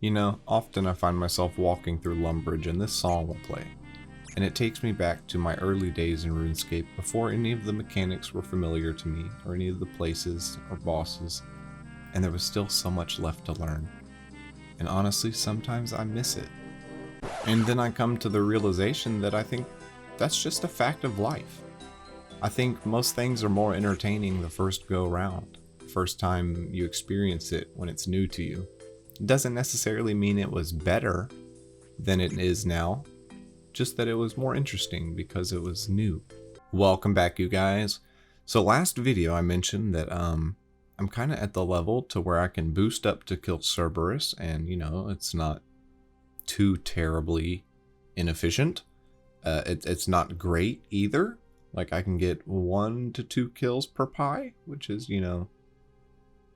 You know, often I find myself walking through Lumbridge and this song will play, and it takes me back to my early days in RuneScape before any of the mechanics were familiar to me, or any of the places or bosses, and there was still so much left to learn. And honestly, sometimes I miss it. And then I come to the realization that I think that's just a fact of life. I think most things are more entertaining the first go round, first time you experience it when it's new to you. It doesn't necessarily mean it was better than it is now, just that it was more interesting because it was new. Welcome back, you guys. So last video I mentioned that I'm kind of at the level to where I can boost up to kill Cerberus, and you know, it's not too terribly inefficient. It's not great either. Like, I can get 1 to 2 kills per pie, which is, you know,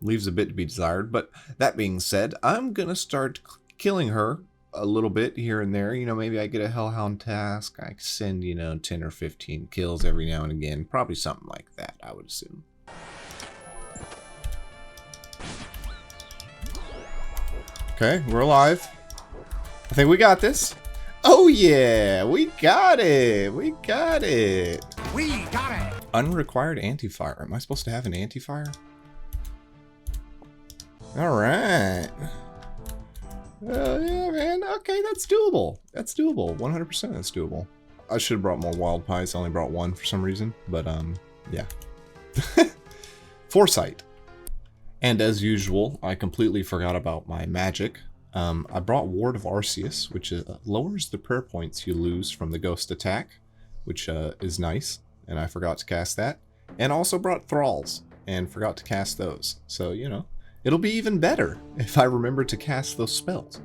leaves a bit to be desired. But that being said, I'm gonna start killing her a little bit here and there. You know, maybe I get a Hellhound task. I send, you know, 10 or 15 kills every now and again. Probably something like that, I would assume. Okay, we're alive. I think we got this. Oh yeah, we got it. We got it. We got it. Unrequired anti-fire. Am I supposed to have an anti-fire? All right. Yeah, man. Okay, that's doable. That's doable. 100% that's doable. I should have brought more wild pies. I only brought 1 for some reason. But, yeah. Foresight. And as usual, I completely forgot about my magic. I brought Ward of Arceus, which lowers the prayer points you lose from the ghost attack, which is nice, and I forgot to cast that. And also brought Thralls, and forgot to cast those. So, you know, it'll be even better if I remember to cast those spells.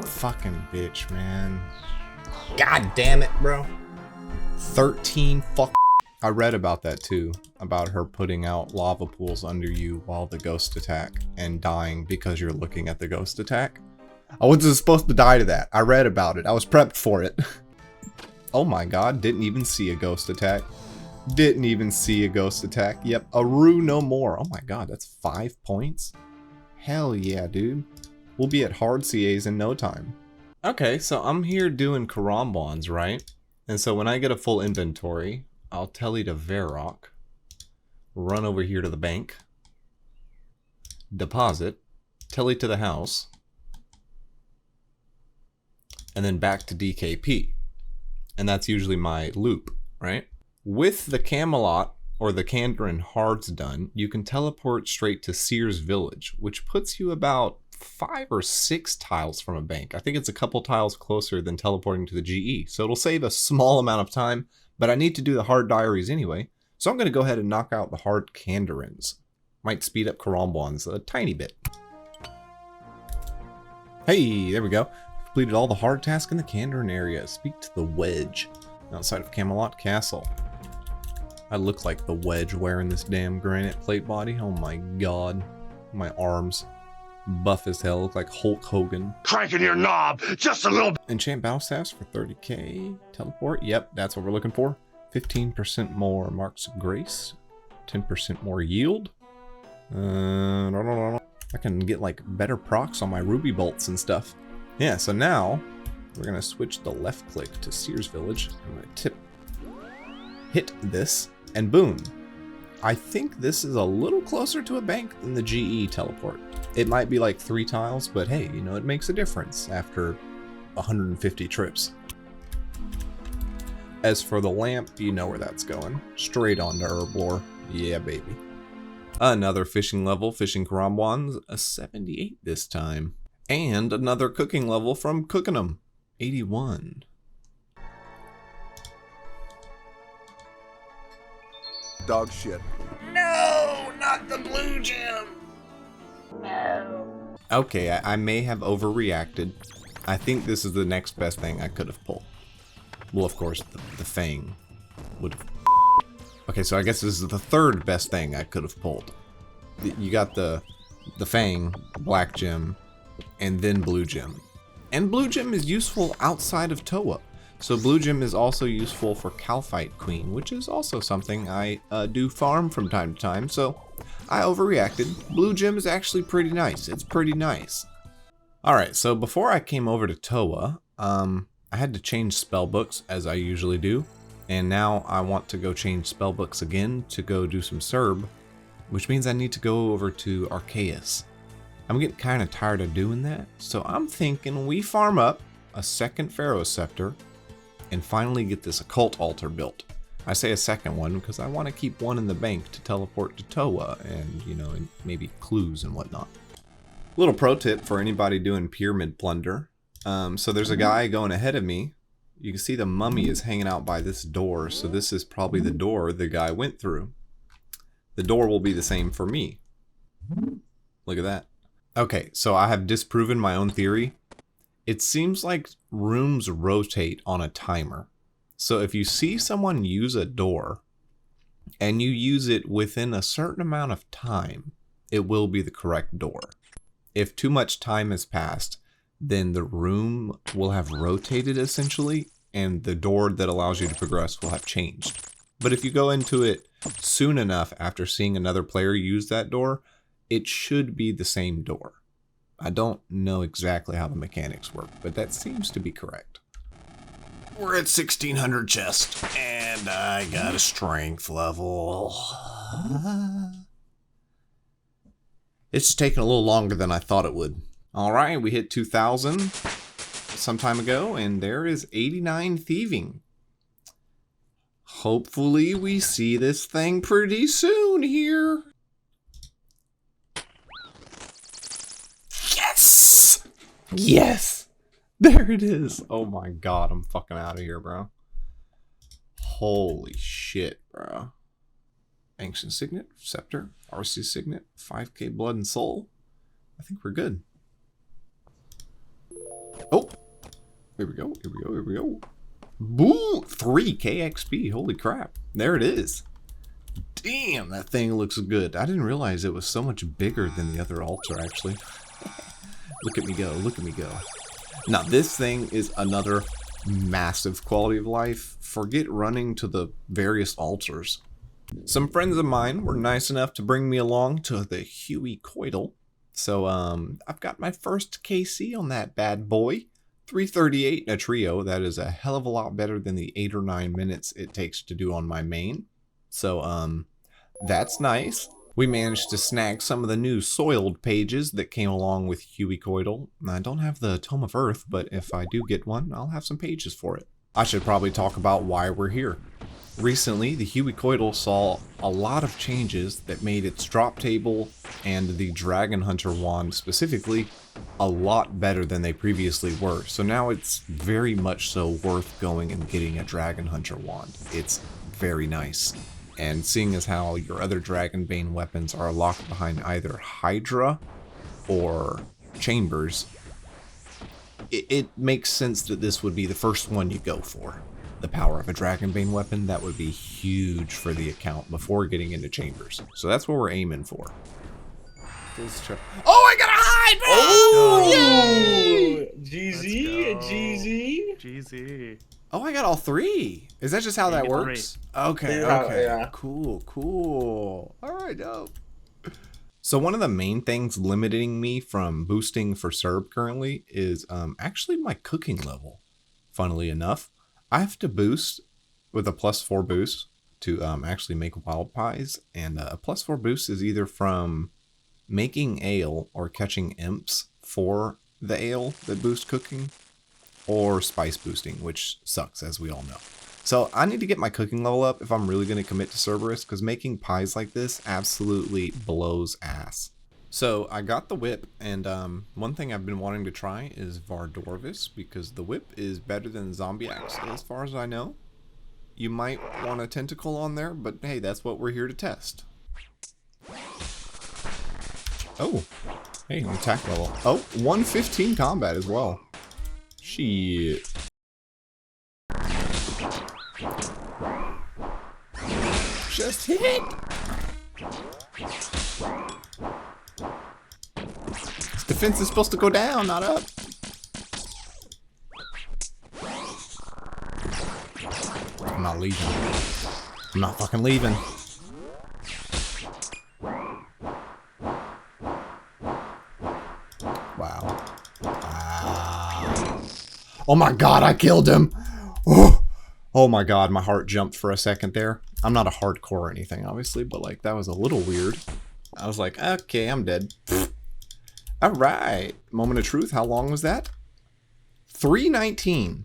Fucking bitch, man. God damn it, bro. 13 fuck. I read about that too, about her putting out lava pools under you while the ghost attack and dying because you're looking at the ghost attack. I wasn't supposed to die to that. I read about it. I was prepped for it. Oh my god, didn't even see a ghost attack. Didn't even see a ghost attack. Yep, Aru no more. Oh my god, that's 5 points? Hell yeah, dude. We'll be at hard CAs in no time. Okay, so I'm here doing Karambons, right? And so when I get a full inventory, I'll telly to Varrock, run over here to the bank, deposit, telly to the house, and then back to DKP. And that's usually my loop, right? With the Camelot or the Kandarin Hards done, you can teleport straight to Seer's Village, which puts you about 5 or 6 tiles from a bank. I think it's a couple tiles closer than teleporting to the GE, so it'll save a small amount of time. But I need to do the hard diaries anyway, so I'm going to go ahead and knock out the hard Kandarins. Might speed up Karambons a tiny bit. Hey, there we go. Completed all the hard tasks in the Kandarin area. Speak to the Wedge outside of Camelot Castle. I look like the Wedge wearing this damn granite plate body. Oh my god. My arms. Buff as hell, look like Hulk Hogan. Cranking your knob just a little bit. Enchant battle staffs for 30k. Teleport, yep, that's what we're looking for. 15% more marks of grace. 10% more yield. I can get like better procs on my ruby bolts and stuff. Yeah, so now we're gonna switch the left click to Seer's Village. I'm gonna hit this, and boom. I think this is a little closer to a bank than the GE teleport. It might be like 3 tiles, but hey, you know, it makes a difference after 150 trips. As for the lamp, you know where that's going. Straight on to Herblore. Yeah, baby. Another fishing level, fishing Karambons, a 78 this time. And another cooking level from Cooking 'em, 81. Dog shit. No, not the blue gem. No. Okay, I may have overreacted. I think this is the next best thing I could have pulled. Well, of course, the Fang would have. Okay, so I guess this is the third best thing I could have pulled. You got the Fang, Black Gem, and then Blue Gem. And Blue Gem is useful outside of Toa. So Blue Gem is also useful for Calphite Queen, which is also something I do farm from time to time. So I overreacted. Blue gem is actually pretty nice. It's pretty nice. Alright, so before I came over to Toa, I had to change spellbooks as I usually do. And now I want to go change spellbooks again to go do some Serb, which means I need to go over to Arceus. I'm getting kind of tired of doing that, so I'm thinking we farm up a second Pharaoh Scepter and finally get this occult altar built. I say a second one because I want to keep one in the bank to teleport to Toa and, you know, and maybe clues and whatnot. Little pro tip for anybody doing pyramid plunder. So there's a guy going ahead of me. You can see the mummy is hanging out by this door, so this is probably the door the guy went through. The door will be the same for me. Look at that. Okay, so I have disproven my own theory. It seems like rooms rotate on a timer. So if you see someone use a door and you use it within a certain amount of time, it will be the correct door. If too much time has passed, then the room will have rotated essentially, and the door that allows you to progress will have changed. But if you go into it soon enough after seeing another player use that door, it should be the same door. I don't know exactly how the mechanics work, but that seems to be correct. We're at 1600 chest, and I got a strength level. It's just taking a little longer than I thought it would. Alright, we hit 2000 some time ago, and there is 89 thieving. Hopefully we see this thing pretty soon here. Yes! Yes! There it is. Oh my god, I'm fucking out of here, bro. Holy shit, bro. Ancient Signet, Scepter, RC Signet, 5k Blood and Soul. I think we're good. Oh! Here we go, here we go, here we go. Boo! 3k XP, holy crap. There it is. Damn, that thing looks good. I didn't realize it was so much bigger than the other altar, actually. Look at me go, look at me go. Now, this thing is another massive quality of life. Forget running to the various altars. Some friends of mine were nice enough to bring me along to the Huey Coital. So, I've got my first KC on that bad boy. 338 in a trio. That is a hell of a lot better than the 8 or 9 minutes it takes to do on my main. So, that's nice. We managed to snag some of the new soiled pages that came along with Huey Coital. I don't have the Tome of Earth, but if I do get one, I'll have some pages for it. I should probably talk about why we're here. Recently, the Huey Coital saw a lot of changes that made its drop table and the Dragon Hunter wand specifically a lot better than they previously were. So now it's very much so worth going and getting a Dragon Hunter wand. It's very nice. And seeing as how your other Dragonbane weapons are locked behind either Hydra or Chambers, it makes sense that this would be the first one you go for. The power of a Dragonbane weapon, that would be huge for the account before getting into Chambers. So that's what we're aiming for. Oh, I got a hide! Oh! Yay! GZ, GZ. GZ. Oh, I got all 3. Is that just how that works? Okay, okay. Yeah. Cool, cool. All right, dope. So one of the main things limiting me from boosting for Serb currently is actually my cooking level. Funnily enough, I have to boost with a +4 boost to actually make wild pies. And a +4 boost is either from making ale or catching imps for the ale that boost cooking, or spice boosting, which sucks, as we all know. So I need to get my cooking level up if I'm really going to commit to Cerberus, because making pies like this absolutely blows ass. So I got the whip, and one thing I've been wanting to try is Vardorvis, because the whip is better than Zombie Axe as far as I know. You might want a tentacle on there, but hey, that's what we're here to test. Oh, hey, attack level. Oh, 115 combat as well. Shit. Just hit! This defense is supposed to go down, not up. I'm not leaving. I'm not fucking leaving. Wow. Wow. Oh my god, I killed him! Oh, oh my god, my heart jumped for a second there. I'm not a hardcore or anything, obviously, but like that was a little weird. I was like, okay, I'm dead. Alright. Moment of truth, how long was that? 3:19.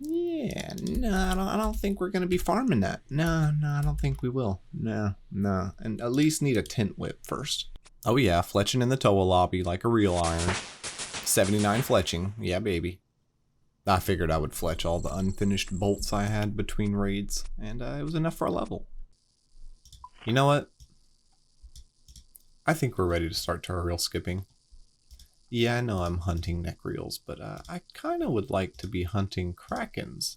Yeah, no, I don't think we're gonna be farming that. No, I don't think we will. No. And at least need a tent whip first. Oh yeah, fletching in the Toa lobby like a real iron. 79 fletching. Yeah, baby. I figured I would fletch all the unfinished bolts I had between raids, and it was enough for a level. You know what? I think we're ready to start tutorial skipping. Yeah, I know I'm hunting necreals, but I kind of would like to be hunting krakens.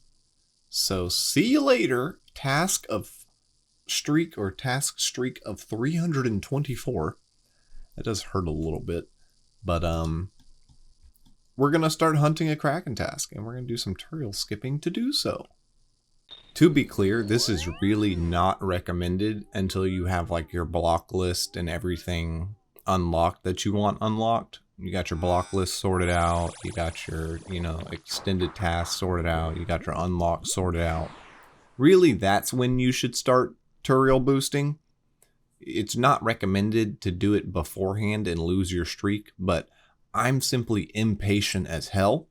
So see you later. Task streak of 324. That does hurt a little bit, but we're gonna start hunting a kraken task, and we're gonna do some tutorial skipping to do so. To be clear, this is really not recommended until you have like your block list and everything unlocked that you want unlocked. You got your block list sorted out, you got your, extended tasks sorted out, you got your unlock sorted out. Really, that's when you should start tutorial boosting. It's not recommended to do it beforehand and lose your streak, but I'm simply impatient as hell,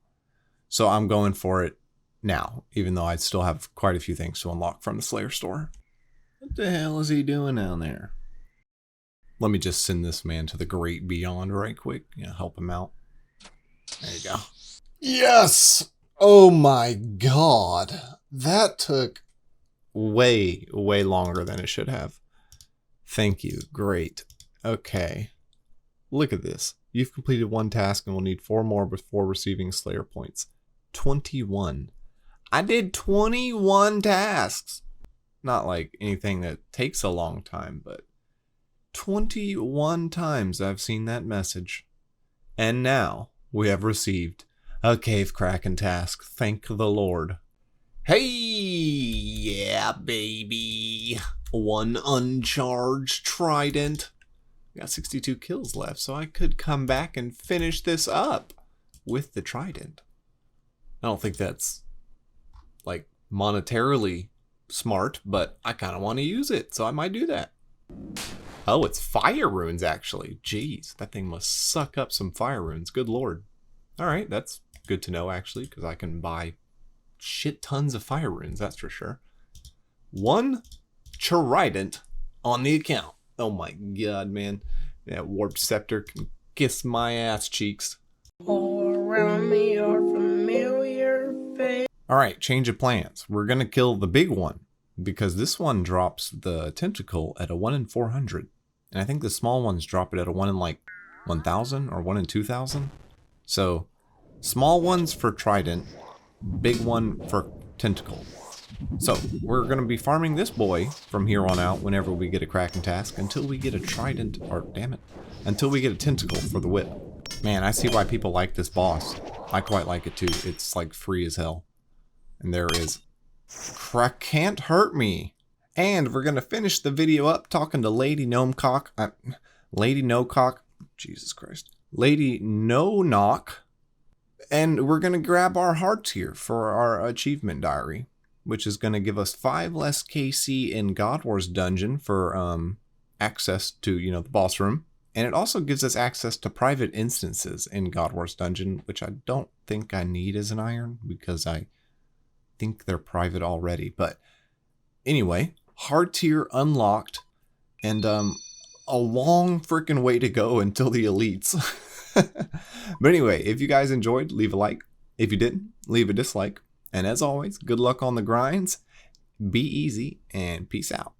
so I'm going for it now, even though I still have quite a few things to unlock from the Slayer store. What the hell is he doing down there? Let me just send this man to the great beyond right quick. Help him out. There you go. Yes! Oh my god. That took way longer than it should have. Thank you. Great. Okay. Look at this. You've completed one task and will need 4 more before receiving Slayer points. 21. I did 21 tasks. Not like anything that takes a long time, but 21 times I've seen that message. And now we have received a Cave Kraken task. Thank the Lord. Hey, yeah, baby. 1 uncharged trident. I got 62 kills left, so I could come back and finish this up with the trident. I don't think that's like monetarily smart, but I kind of want to use it, so I might do that. Oh, it's fire runes actually. Jeez, that thing must suck up some fire runes. Good lord. All right, that's good to know actually, because I can buy shit tons of fire runes, that's for sure. 1 trident on the account. Oh my god, man. That warped scepter can kiss my ass cheeks. All around me are familiar faces. Alright, change of plans. We're gonna kill the big one, because this one drops the tentacle at a 1 in 400. And I think the small ones drop it at a 1 in like 1,000 or 1 in 2,000. So, small ones for trident, big one for tentacle. So, we're going to be farming this boy from here on out whenever we get a Kraken task until we get a trident, or damn it, until we get a tentacle for the whip. Man, I see why people like this boss. I quite like it too. It's like free as hell. And there is can't hurt me. And we're going to finish the video up talking to Lady Gnomecock. Lady Nocock. Jesus Christ. Lady No Knock. And we're going to grab our hearts here for our achievement diary, which is going to give us 5 less KC in God Wars dungeon for access to, the boss room. And it also gives us access to private instances in God Wars dungeon, which I don't think I need as an iron because I think they're private already. But anyway, hard tier unlocked, and a long freaking way to go until the elites. But anyway, if you guys enjoyed, leave a like. If you didn't, leave a dislike. And as always, good luck on the grinds, be easy, and peace out.